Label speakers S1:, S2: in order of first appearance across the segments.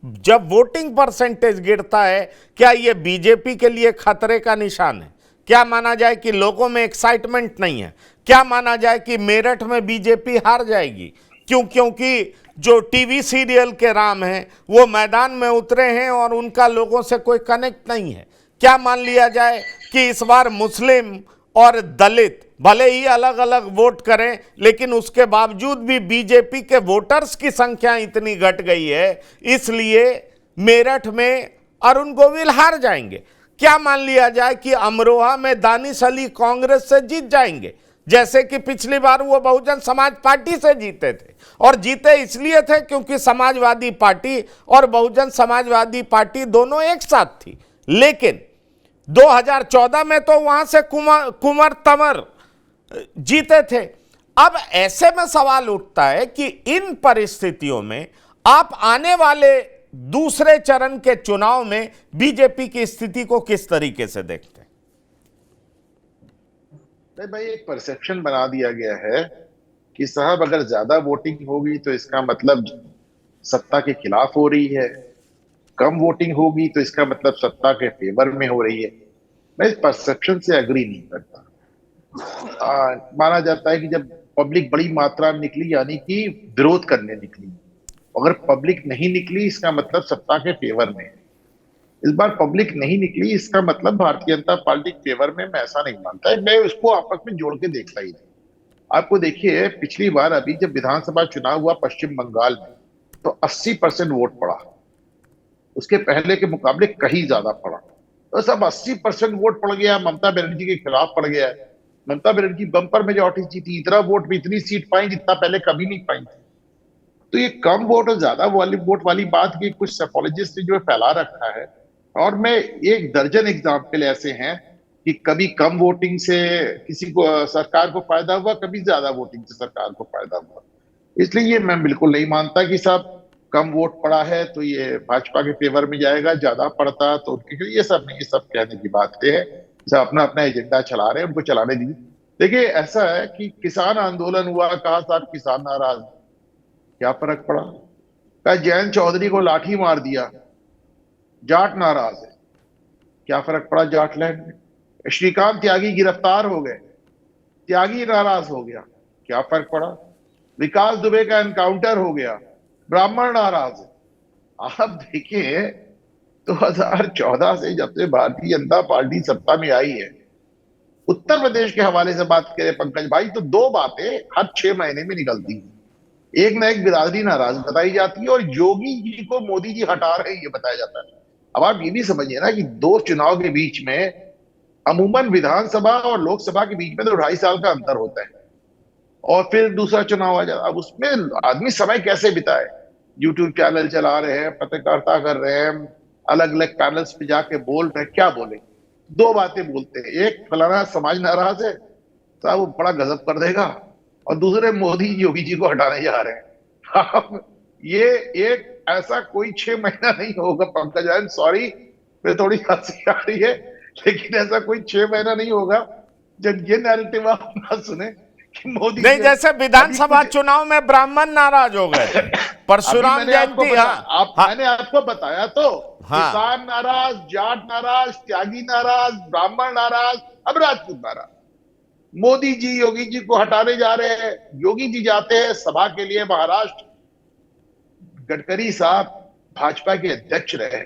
S1: जब voting percentage गिरता है, क्या यह बीजेपी के लिए खतरे का निशान है? क्या माना जाए कि लोगों में एक्साइटमेंट नहीं है? क्या माना जाए कि मेरठ में बीजेपी हार जाएगी? क्यों? क्योंकि जो टीवी सीरियल के राम हैं वो मैदान में उतरे हैं और उनका लोगों से कोई कनेक्ट नहीं है। क्या मान लिया जाए कि इस बार मुस्लिम और दलित भले ही अलग अलग वोट करें, लेकिन उसके बावजूद भी बीजेपी के वोटर्स की संख्या इतनी घट गई है, इसलिए मेरठ में अरुण गोविल हार जाएंगे? क्या मान लिया जाए कि अमरोहा में दानिश अली कांग्रेस से जीत जाएंगे, जैसे कि पिछली बार वो बहुजन समाज पार्टी से जीते थे, और जीते इसलिए थे क्योंकि समाजवादी पार्टी और बहुजन समाजवादी पार्टी दोनों एक साथ थी। लेकिन 2014 में तो वहां से कुंवर तंवर जीते थे। अब ऐसे में सवाल उठता है कि इन परिस्थितियों में आप आने वाले दूसरे चरण के चुनाव में बीजेपी की स्थिति को किस तरीके से देखते हैं?
S2: नहीं भाई, एक परसेप्शन बना दिया गया है कि साहब अगर ज्यादा वोटिंग होगी तो इसका मतलब सत्ता के खिलाफ हो रही है, कम वोटिंग होगी तो इसका मतलब सत्ता के फेवर में हो रही है। मैं इस परसेप्शन से एग्री नहीं करता। माना जाता है कि जब पब्लिक बड़ी मात्रा में निकली यानी कि विरोध करने निकली, अगर पब्लिक नहीं निकली इसका मतलब सत्ता के फेवर में है। इस बार पब्लिक नहीं निकली, इसका मतलब भारतीय जनता पार्टी के फेवर में, मैं ऐसा नहीं मानता है। मैं उसको आपस में जोड़ के देखता ही नहीं। आपको देखिए, पिछली बार अभी जब विधानसभा चुनाव हुआ पश्चिम बंगाल में, तो 80% वोट पड़ा, उसके पहले के मुकाबले कहीं ज्यादा पड़ा। तो सब 80% वोट पड़ गया, ममता बनर्जी के खिलाफ पड़ गया। ममता बनर्जी बंपर मेजॉरिटी जीती, इतना वोट में इतनी सीट पाई जितना पहले कभी नहीं पाई थी। तो ये कम वोट और ज्यादा वोट वाली बात की कुछ साइकोलॉजिस्ट ने जो फैला रखा है, और मैं एक दर्जन एग्जाम्पल ऐसे हैं कि कभी कम वोटिंग से किसी को सरकार को फायदा हुआ, कभी ज्यादा वोटिंग से सरकार को फायदा हुआ। इसलिए ये मैं बिल्कुल नहीं मानता कि साहब कम वोट पड़ा है तो ये भाजपा के फेवर में जाएगा, ज्यादा पड़ता तो उनके, ये सब नहीं, ये सब कहने की बातें है। सब अपना अपना एजेंडा चला रहे हैं, उनको चलाने दीजिए। देखिए ऐसा है कि किसान आंदोलन हुआ, कहा साहब किसान नाराज, क्या फर्क पड़ा? कहा जयंत चौधरी को लाठी मार दिया, जाट नाराज है, क्या फर्क पड़ा जाटलैंड में? श्रीकांत त्यागी गिरफ्तार हो गए, त्यागी नाराज हो गया, क्या फर्क पड़ा? विकास दुबे का एनकाउंटर हो गया, ब्राह्मण नाराज है। आप देखिए 2014 से जब से भारतीय जनता पार्टी सत्ता में आई है, उत्तर प्रदेश के हवाले से बात करें पंकज भाई, तो दो बातें हर 6 महीने में निकलती हैं। एक ना एक बिरादरी नाराज बताई जाती है, और योगी जी को मोदी जी हटा रहे हैं ये बताया जाता है। अब आप ये भी समझिए ना कि दो चुनाव के बीच में, अमूमन विधानसभा और लोकसभा के बीच में तो 2.5 साल का अंतर होता है, और फिर दूसरा चुनाव आ जाता है। अब उसमें आदमी समय कैसे बिताए? यूट्यूब चैनल चला रहे हैं, पत्रकारिता कर रहे हैं, अलग अलग पैनल्स पे जाके बोल रहे हैं, क्या बोले? दो बातें बोलते हैं, एक फलाना समाज नाराज है साहब वो बड़ा गजब कर देगा, और दूसरे मोदी योगी जी को हटाने जा रहे हैं। अब ये एक ऐसा कोई 6 महीना नहीं होगा पंकज, सॉरी मैं थोड़ी हंसी आ रही है, लेकिन ऐसा कोई 6 महीना नहीं होगा जब ये नैरेटिव आप ना सुने कि मोदी
S1: नहीं, जैसे विधानसभा चुनाव में ब्राह्मण नाराज हो गए थे, परशुराम जयंती,
S2: मैंने आपको बताया तो, किसान नाराज, जाट नाराज, त्यागी नाराज, ब्राह्मण नाराज, अब राजपूत नाराज। मोदी जी योगी जी को हटाने जा रहे हैं। योगी जी जाते हैं सभा के लिए महाराष्ट्र, गडकरी साहब भाजपा के अध्यक्ष रहे,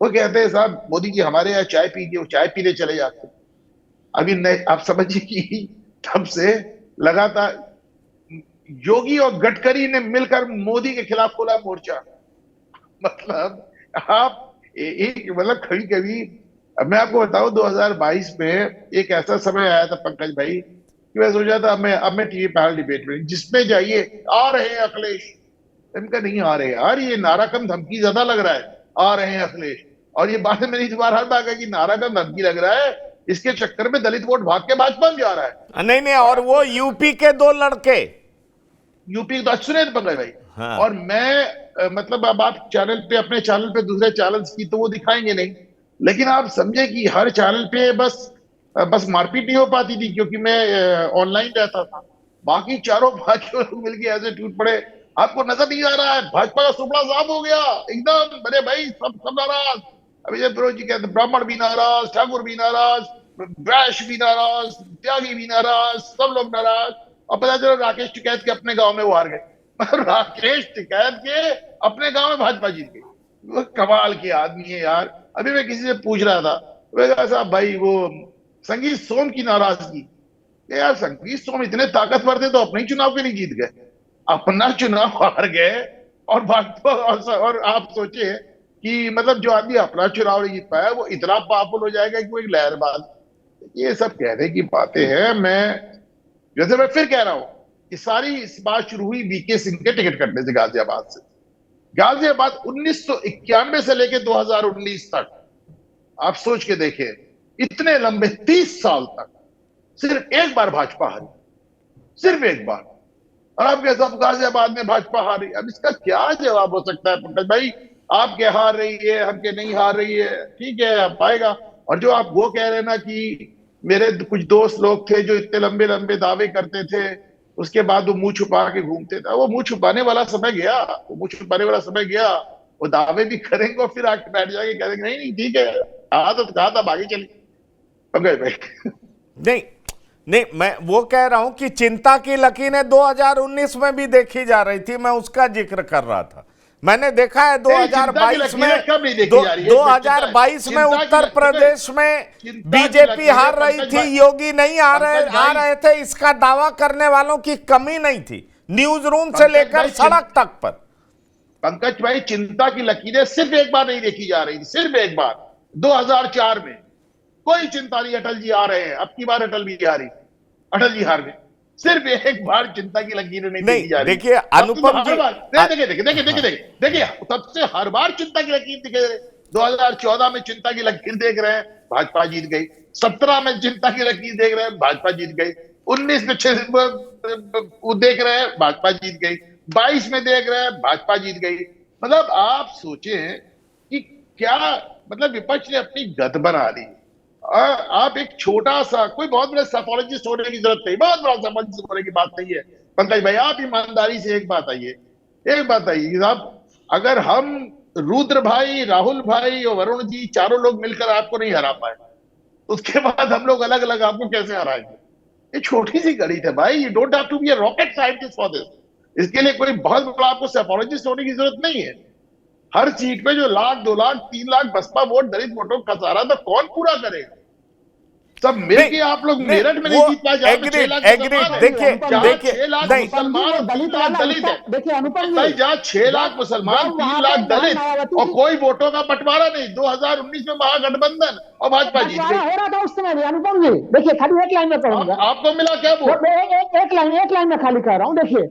S2: वो कहते हैं साहब मोदी जी हमारे यहाँ चाय पीजिए, वो चाय पीने चले जाते। अभी नहीं, आप समझिए कि तब से लगातार योगी और गडकरी ने मिलकर मोदी के खिलाफ खोला मोर्चा। मतलब आप एक मतलब कभी कभी, अब मैं आपको बताऊं 2022 में एक ऐसा समय आया था पंकज भाई कि मैं सोचा था अब मैं टीवी पैनल डिबेट में जिसमें जाइए आ रहे हैं अखिलेश, इनका नहीं आ रहे यार, ये नारा कम धमकी ज्यादा लग रहा है, आ रहे हैं अखिलेश। और ये बात मेरी इस बार हर बात है कि नारा कम धमकी लग रहा है, इसके चक्कर में दलित वोट भाग के भाजपा में जा रहा है।
S1: नहीं नहीं, और वो यूपी के 2 लड़के,
S2: यूपी तो सुने पंकज भाई। और मैं मतलब अब आप चैनल पे, अपने चैनल पे दूसरे चैनल्स की तो वो दिखाएंगे नहीं, लेकिन आप समझे कि हर चैनल पे बस मारपीट नहीं हो पाती थी क्योंकि मैं ऑनलाइन रहता था। बाकी चारों 5 लोग मिलकर ऐसे टूट पड़े आपको नजर नहीं आ रहा है? भाजपा का सुपड़ा साफ हो गया एकदम। अरे भाई सब सब नाराज। अभी ये फिरोज जी कहते ब्राह्मण भी नाराज, ठाकुर भी नाराज, वैश्य भी नाराज, त्यागी भी नाराज, सब लोग नाराज। और पता चलो राकेश टिकैत के अपने गांव में वो हार गए। राकेश टिकैत के अपने गांव में भाजपा जीत गई। वो कमाल की आदमी है यार। अभी मैं किसी से पूछ रहा था, मैं कहा साहब भाई वो संगीत सोम की नाराजगी, ये यार संगीत सोम इतने ताकतवर थे तो अपने ही चुनाव के लिए जीत गए, अपना चुनाव हार गए। और भाजपा और आप सोचिए कि मतलब जो आदमी अपना चुनाव नहीं जीत पाया वो इतना पावरफुल हो जाएगा कि वो एक लहरबाज। ये सब कहने की बातें हैं। मैं जैसे मैं फिर कह रहा हूं कि सारी इस बात शुरू हुई वीके सिंह के टिकट कटने से गाजियाबाद से। गाजियाबाद 1991 से लेकर 2019 तक आप सोच के देखें, इतने लंबे 30 साल तक सिर्फ एक बार भाजपा हारी, सिर्फ एक बार। और आप कहते हैं गाजियाबाद में भाजपा हारी, अब इसका क्या जवाब हो सकता है पंकज भाई? आपके हार रही है, हमके नहीं हार रही है, ठीक है अब पाएगा। और जो आप वो कह रहे हैं ना कि मेरे कुछ दोस्त लोग थे जो इतने लंबे लंबे दावे करते थे, उसके बाद वो मुंह छुपा के घूमते थे, वो मुंह छुपाने वाला समय गया, वो मुंह छुपाने वाला समय गया। वो दावे भी करेंगे और फिर आके बैठ जाएंगे, कहेंगे नहीं नहीं ठीक है, कहा था आगे चली। पंकज भाई
S1: नहीं नहीं, मैं वो कह रहा हूं कि चिंता की लकीरें 2019 में भी देखी जा रही थी, मैं उसका जिक्र कर रहा था। मैंने देखा है 2022 में, 2022 में उत्तर प्रदेश में बीजेपी हार रही थी, योगी नहीं आ रहे थे, इसका दावा करने वालों की कमी नहीं थी, न्यूज रूम से लेकर सड़क तक पर।
S2: पंकज भाई चिंता की लकीरें सिर्फ एक बार नहीं देखी जा रही थी, सिर्फ एक बार 2004 में। कोई चिंता नहीं, अटल जी आ रहे हैं, अब की बार अटल भी आ रही, अटल जी हार गए। सिर्फ एक बार चिंता की लकीरें नहीं देखी जा रही।
S1: देखिए अनुपम जी,
S2: देखिए तब से हर बार चिंता की लकीर दिखे। 2014 में चिंता की लकीर देख रहे हैं, भाजपा जीत गई। 17 में चिंता की लकीर देख रहे हैं, भाजपा जीत गई। 19 में देख रहे हैं, भाजपा जीत गई। 22 में देख रहे हैं, भाजपा जीत गई। मतलब आप सोचें कि क्या मतलब विपक्ष ने अपनी गत बना ली। आप एक छोटा सा, कोई बहुत बड़ा साइकोलॉजिस्ट होने की जरूरत नहीं, बहुत बड़ा साइकोलॉजिस्ट होने की बात नहीं है पंकज भाई। आप ईमानदारी से एक बात आइए साहब, अगर हम रुद्र भाई, राहुल भाई और वरुण जी चारों लोग मिलकर आपको नहीं हरा पाए, उसके बाद हम लोग अलग अलग आपको कैसे हराएंगे? ये छोटी सी गणित है भाई। You don't have to be a rocket scientist for this. इसके लिए कोई बहुत बड़ा आपको साइकोलॉजिस्ट होने की जरूरत नहीं है। हर सीट पे जो 1 लाख 2 लाख 3 लाख बसपा वोट दलित वोटों का खसारा तो कौन पूरा करेगा? सब मिलके आप लोग मेरठ में नहीं जीत पाए।
S1: देखिए देखिए
S2: 6 लाख मुसलमान, दलित है।
S3: देखिए अनुपम
S2: भाई जहाँ 6 लाख मुसलमान, 3 लाख दलित और कोई वोटों का बंटवारा नहीं। 2019 में महागठबंधन और भाजपा जीत गई।
S3: हो रहा था उस समय अनुपम जी। देखिए खाली एक लाइन में कहूंगा,
S2: आपको मिला क्या वोट?
S3: एक लाइन में खाली कह रहा हूँ। देखिए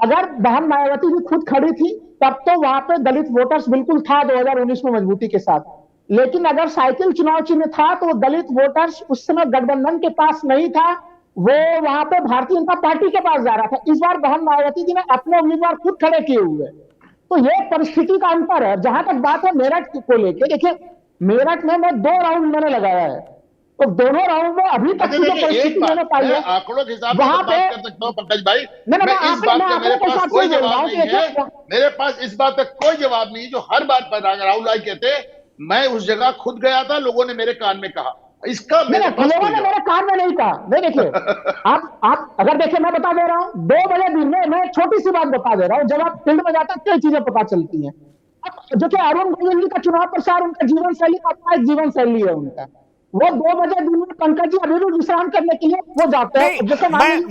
S3: अगर बहन मायावती भी खुद खड़ी थी तब तो वहां पे दलित वोटर्स बिल्कुल था 2019 में मजबूती के साथ। लेकिन अगर साइकिल चुनाव चिन्ह था तो दलित वोटर्स उस समय गठबंधन के पास नहीं था, वो वहां पे भारतीय जनता पार्टी के पास जा रहा था। इस बार बहन मायावती जी ने अपने उम्मीदवार खुद खड़े किए हुए, तो ये परिस्थिति का अंतर है। जहां तक बात है मेरठ को लेकर, देखिए मेरठ में मैं 2 राउंड मैंने लगाया है, तो दोनों राउंड में अभी तक जो परिस्थिति मैंने पाई है
S2: आंकड़ों के हिसाब से बात कर सकता हूं पंकज भाई। मैं इस बात का मेरे पास कोई जवाब नहीं है। मेरे पास इस बात का कोई जवाब नहीं जो हर बात पर राहुल भाई कहते, मैं उस जगह खुद गया था, लोगों ने मेरे कान में कहा। इसका
S3: लोगों ने मेरे कान में नहीं कहा। नहीं देखिए आप अगर देखिए मैं बता दे रहा हूँ 2 बजे दिन में मैं छोटी सी बात बता दे रहा हूँ। जब आप फील्ड में जाते हैं कई चीजें पता चलती हैं। जो कि अरुण गोविल जी का चुनाव प्रचार, उनका जीवन शैली अपना एक जीवन शैली है उनका। वो 2 बजे दिन में पंकज जी अभी भी विश्राम करने के लिए वो जाते हैं।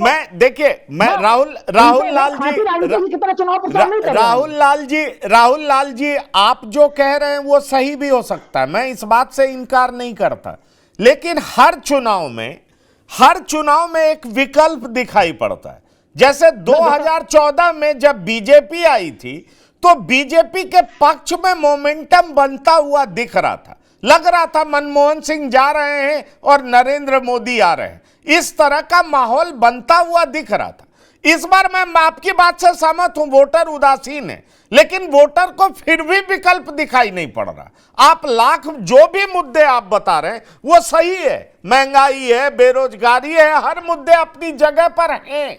S1: मैं देखिए मैं राहुल लाल जी आप जो कह रहे हैं वो सही भी हो सकता है, मैं इस बात से इनकार नहीं करता। लेकिन हर चुनाव में एक विकल्प दिखाई पड़ता है। जैसे 2014 में जब बीजेपी आई थी तो बीजेपी के पक्ष में मोमेंटम बनता हुआ दिख रहा था, लग रहा था मनमोहन सिंह जा रहे हैं और नरेंद्र मोदी आ रहे हैं, इस तरह का माहौल बनता हुआ दिख रहा था। इस बार मैं आपकी बात से सहमत हूं, वोटर उदासीन है, लेकिन वोटर को फिर भी विकल्प दिखाई नहीं पड़ रहा। आप लाख जो भी मुद्दे आप बता रहे हैं वो सही है, महंगाई है, बेरोजगारी है, हर मुद्दे अपनी जगह पर हैं,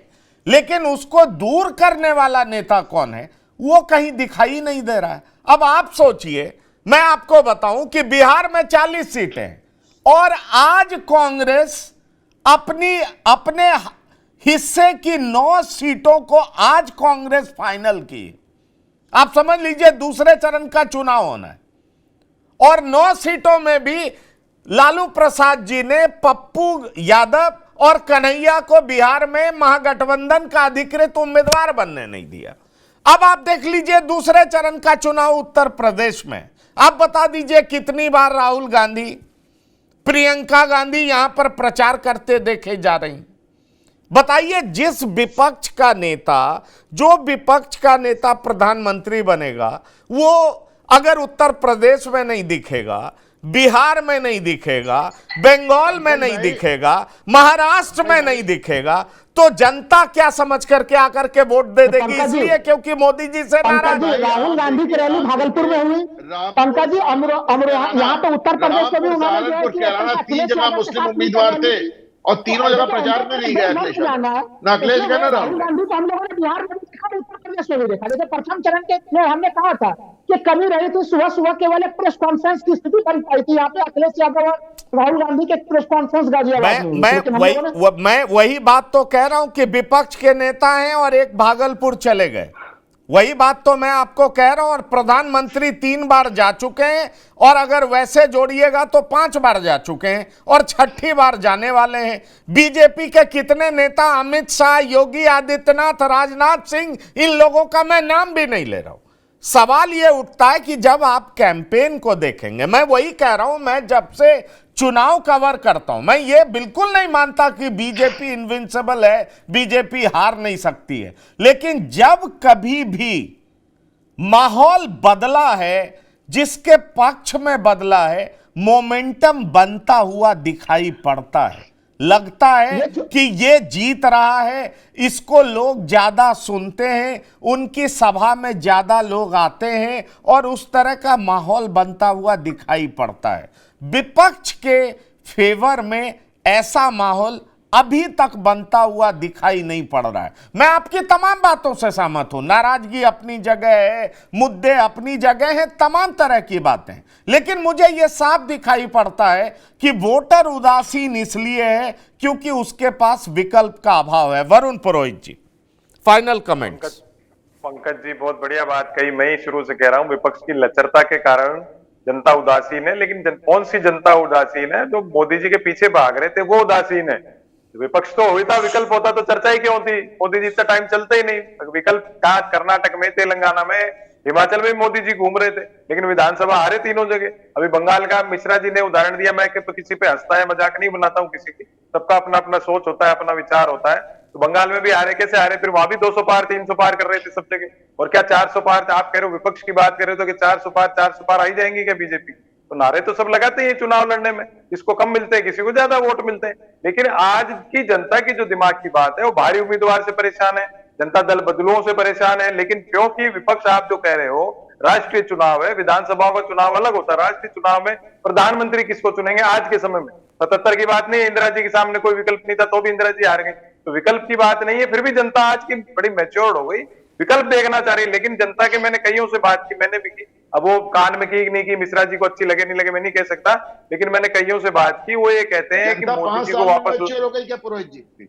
S1: लेकिन उसको दूर करने वाला नेता कौन है वो कहीं दिखाई नहीं दे रहा है। अब आप सोचिए, मैं आपको बताऊं कि बिहार में 40 सीटें हैं और आज कांग्रेस अपने हिस्से की 9 सीटों को आज कांग्रेस फाइनल की। आप समझ लीजिए दूसरे चरण का चुनाव होना है और 9 सीटों में भी लालू प्रसाद जी ने पप्पू यादव और कन्हैया को बिहार में महागठबंधन का अधिकृत उम्मीदवार बनने नहीं दिया। अब आप देख लीजिए दूसरे चरण का चुनाव उत्तर प्रदेश में, आप बता दीजिए कितनी बार राहुल गांधी, प्रियंका गांधी यहां पर प्रचार करते देखे जा रही। बताइए, जिस विपक्ष का नेता, जो विपक्ष का नेता प्रधानमंत्री बनेगा, वो अगर उत्तर प्रदेश में नहीं दिखेगा, बिहार में नहीं दिखेगा, बंगाल में नहीं दिखेगा, महाराष्ट्र में नहीं दिखेगा, तो जनता क्या समझ करके आकर के वोट दे देगी? इसलिए क्योंकि मोदी जी से नाराज है।
S3: राहुल गांधी की रैली भागलपुर में हुई, पंकज जी, यहाँ तो उत्तर प्रदेश में भी उन्होंने
S2: जगह मुस्लिम उम्मीदवार थे और तीनों जगह प्रचार में नहीं गए अखिलेश ना अखिलेश गए ना राहुल
S3: गांधी को हम लोगों ने बिहार में देखा, उत्तर प्रदेश में भी देखा। जैसे प्रथम चरण के में हमने कहा था कि कमी रही थी, सुबह सुबह केवल एक प्रेस कॉन्फ्रेंस की स्थिति बन पाई थी। यहाँ पे अखिलेश यादव और राहुल गांधी के प्रेस कॉन्फ्रेंस गाजियाबाद में।
S1: मैं वही बात तो कह रहा हूं कि विपक्ष के नेता हैं और एक भागलपुर चले गए, वही बात तो मैं आपको कह रहा हूं। और प्रधानमंत्री 3 बार जा चुके हैं और अगर वैसे जोड़िएगा तो 5 बार जा चुके हैं और 6ठी बार जाने वाले हैं। बीजेपी के कितने नेता, अमित शाह, योगी आदित्यनाथ, राजनाथ सिंह, इन लोगों का मैं नाम भी नहीं ले रहा हूं। सवाल यह उठता है कि जब आप कैंपेन को देखेंगे, मैं वही कह रहा हूं, मैं जब से चुनाव कवर करता हूं, मैं ये बिल्कुल नहीं मानता कि बीजेपी इनविंसिबल है, बीजेपी हार नहीं सकती है, लेकिन जब कभी भी माहौल बदला है, जिसके पक्ष में बदला है, मोमेंटम बनता हुआ दिखाई पड़ता है। लगता है कि ये जीत रहा है, इसको लोग ज्यादा सुनते हैं, उनकी सभा में ज्यादा लोग आते हैं और उस तरह का माहौल बनता हुआ दिखाई पड़ता है। विपक्ष के फेवर में ऐसा माहौल अभी तक बनता हुआ दिखाई नहीं पड़ रहा है। मैं आपकी तमाम बातों से सहमत हूं, नाराजगी अपनी जगह है, मुद्दे अपनी जगह हैं, तमाम तरह की बातें, लेकिन मुझे यह साफ दिखाई पड़ता है कि वोटर उदासीन इसलिए है क्योंकि उसके पास विकल्प का अभाव है। वरुण पुरोहित जी, फाइनल कमेंट्स।
S4: पंकज जी, बहुत बढ़िया बात कही। मैं ही शुरू से कह रहा हूं, विपक्ष की लचरता के कारण जनता उदासीन है, लेकिन कौन सी जनता उदासीन है? जो मोदी जी के पीछे भाग रहे थे वो उदासीन है। विपक्ष तो होता, विकल्प होता तो चर्चा ही क्यों होती? मोदी जी इतना टाइम चलते ही नहीं। विकल्प कहा? कर्नाटक में, तेलंगाना में, हिमाचल में मोदी जी घूम रहे थे, लेकिन विधानसभा हारे तीनों जगह। अभी बंगाल का मिश्रा जी ने उदाहरण दिया। मैं तो किसी पे हंसता है, मजाक नहीं बनाता हूँ किसी की, सबका अपना अपना सोच होता है, अपना विचार होता है। तो बंगाल में भी हारे, कैसे हारे? फिर वहां भी 200 पार 300 पार कर रहे थे सब जगह, और क्या 400 पार? आप कह रहे हो विपक्ष की बात कर रहे हो तो कि 400 पार आई जाएंगी क्या बीजेपी? तो नारे तो सब लगाते हैं चुनाव लड़ने में, किसको कम मिलते हैं, किसी को ज्यादा वोट मिलते हैं। लेकिन आज की जनता की जो दिमाग की बात है, वो भारी उम्मीदवार से परेशान है, जनता दल बदलुओं से परेशान है। लेकिन क्योंकि विपक्ष, आप जो कह रहे हो, राष्ट्रीय चुनाव है, विधानसभा का चुनाव अलग होता है। राष्ट्रीय चुनाव में प्रधानमंत्री किसको चुनेंगे आज के समय में? 77 की बात नहीं है, इंदिरा जी के सामने कोई विकल्प नहीं था तो भी इंदिरा जी हार गई। तो विकल्प की बात नहीं है, फिर भी जनता आज की बड़ी मैच्योर्ड हो गई, विकल्प देखना चाह रही है। लेकिन जनता के, मैंने कईयों से बात की, मैंने भी की, अब वो कान में की नहीं की, मिश्रा जी को अच्छी लगे नहीं लगे मैं नहीं कह सकता, लेकिन मैंने कईयों से बात की, वो ये कहते हैं कि मोदी जी को वापस
S2: हो गई क्या पुरोहित जी?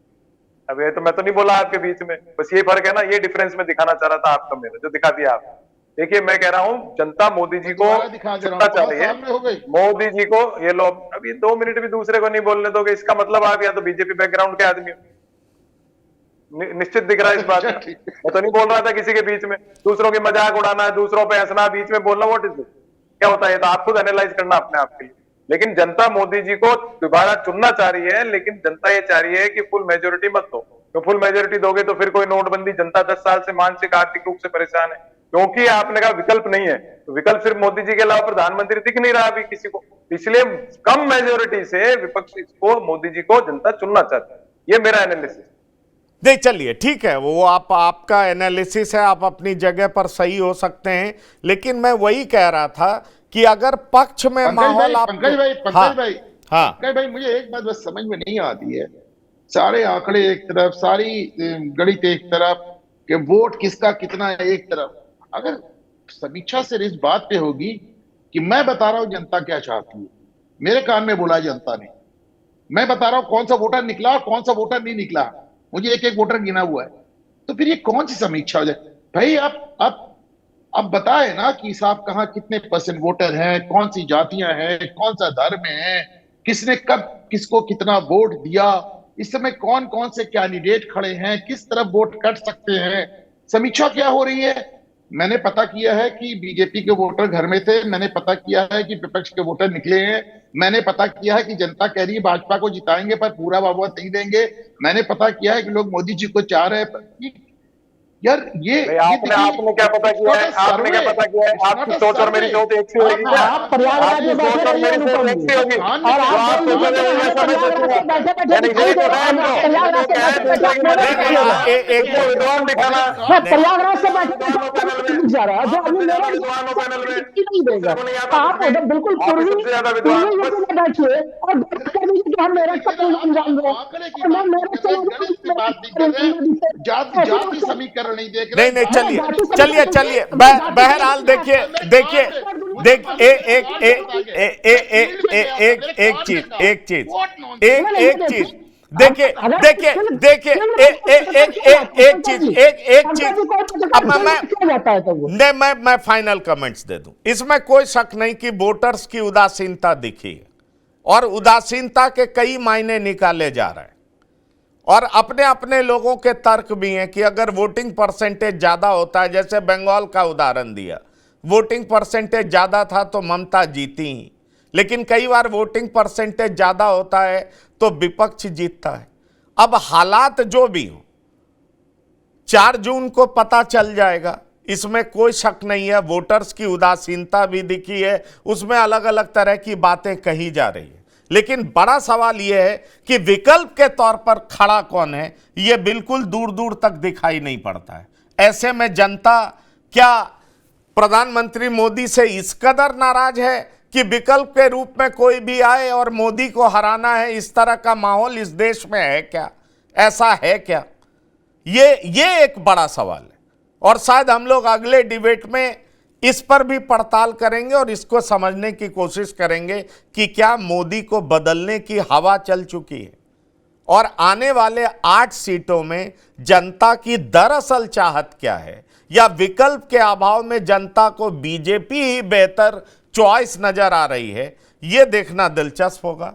S4: अब ये तो मैं तो नहीं बोला आपके बीच में, बस ये फर्क है ना, ये डिफरेंस में दिखाना चाह रहा था आपका, मेरा जो दिखा दिया आप। देखिए, मैं कह रहा हूं, जनता मोदी जी को चुनना चाह रही है, मोदी जी को। ये लोग अभी 2 मिनट भी दूसरे को नहीं बोलने दोगे, इसका मतलब आप या तो बीजेपी बैकग्राउंड के आदमी हो, निश्चित दिख रहा है इस बात में। मैं तो नहीं बोल रहा था किसी के बीच में दूसरों की मजाक उड़ाना, दूसरों पे हंसना, बीच में बोलना, व्हाट इज दिस? क्या होता है? तो आप खुद एनालाइज करना अपने आप के लिए। लेकिन जनता मोदी जी को दोबारा चुनना चाह रही है, लेकिन जनता ये चाह रही है कि फुल मेजोरिटी मत दो। तो फुल मेजोरिटी दोगे तो फिर कोई नोटबंदी, जनता 10 साल से मानसिक आर्थिक रूप से परेशान है, क्योंकि आपने कहा विकल्प नहीं है। तो विकल्प सिर्फ मोदी जी के अलावा प्रधानमंत्री दिख नहीं रहा अभी किसी को, इसलिए कम मेजोरिटी से विपक्ष को, मोदी जी को जनता चुनना चाहती है। ये मेरा एनालिसिस।
S1: नहीं, चलिए ठीक है, वो आपका एनालिसिस है, आप अपनी जगह पर सही हो सकते हैं, लेकिन मैं वही कह रहा था कि अगर पक्ष में माहौल आप
S2: पंकज भाई, मुझे एक बात बस समझ में नहीं आती है सारे आंकड़े एक तरफ, सारी गणित एक तरफ, कि वोट किसका कितना है एक तरफ। अगर समीक्षा सिर्फ इस बात पे होगी कि मैं बता रहा हूं जनता क्या चाहती है, मेरे कान में बोला जनता ने, मैं बता रहा हूं कौन सा वोटर निकला और कौन सा वोटर नहीं निकला, मुझे एक एक वोटर गिना हुआ है, तो फिर ये कौन सी समीक्षा हो जाए भाई। आप बताए ना कि साहब कहां कितने परसेंट वोटर हैं, कौन सी जातियां हैं, कौन सा धर्म है, किसने कब किसको कितना वोट दिया, इस समय कौन कौन से कैंडिडेट खड़े हैं, किस तरफ वोट कट सकते हैं। समीक्षा क्या हो रही है? मैंने पता किया है कि बीजेपी के वोटर घर में थे, मैंने पता किया है कि विपक्ष के वोटर निकले हैं, मैंने पता किया है कि जनता कह रही है भाजपा को जिताएंगे पर पूरा बहुमत नहीं देंगे, मैंने पता किया है कि लोग मोदी जी को चाह रहे हैं। यार
S4: आपने क्या पता किया है? आपने क्या पता किया है? आपकी सोच और मेरी सोच एक सी होगी क्या?
S3: आप प्रयागराज में
S4: सोच और मेरी सोच एक सी होगी
S3: और आप
S4: विद्वान दिखाना
S3: प्रयागराज से बैठे जा रहा है जो अभी नहीं देगा। आप उधर बिल्कुल पूर्वी बैठिए और हम मेरठ का प्रोग्राम जान रहे हैं, मैं मेरठ
S2: जाति समीकरण नहीं देख
S3: रहे।
S1: नहीं चलिए बहरहाल देखिए एक चीज देखिए अब मैं फाइनल कमेंट्स दे दूं। इसमें कोई शक नहीं कि वोटर्स की उदासीनता दिखी है और उदासीनता के कई मायने निकाले जा रहे हैं और अपने अपने लोगों के तर्क भी हैं कि अगर वोटिंग परसेंटेज ज्यादा होता है, जैसे बंगाल का उदाहरण दिया, वोटिंग परसेंटेज ज्यादा था तो ममता जीती ही, लेकिन कई बार वोटिंग परसेंटेज ज्यादा होता है तो विपक्ष जीतता है। अब हालात जो भी हो 4 जून को पता चल जाएगा, इसमें कोई शक नहीं है। वोटर्स की उदासीनता भी दिखी है, उसमें अलग अलग तरह की बातें कही जा रही है, लेकिन बड़ा सवाल यह है कि विकल्प के तौर पर खड़ा कौन है, यह बिल्कुल दूर दूर तक दिखाई नहीं पड़ता है। ऐसे में जनता क्या प्रधानमंत्री मोदी से इस कदर नाराज है कि विकल्प के रूप में कोई भी आए और मोदी को हराना है, इस तरह का माहौल इस देश में है क्या? ऐसा है क्या? ये एक बड़ा सवाल है और शायद हम लोग अगले डिबेट में इस पर भी पड़ताल करेंगे और इसको समझने की कोशिश करेंगे कि क्या मोदी को बदलने की हवा चल चुकी है और आने वाले 8 सीटों में जनता की दरअसल चाहत क्या है, या विकल्प के अभाव में जनता को बीजेपी ही बेहतर चॉइस नजर आ रही है। यह देखना दिलचस्प होगा।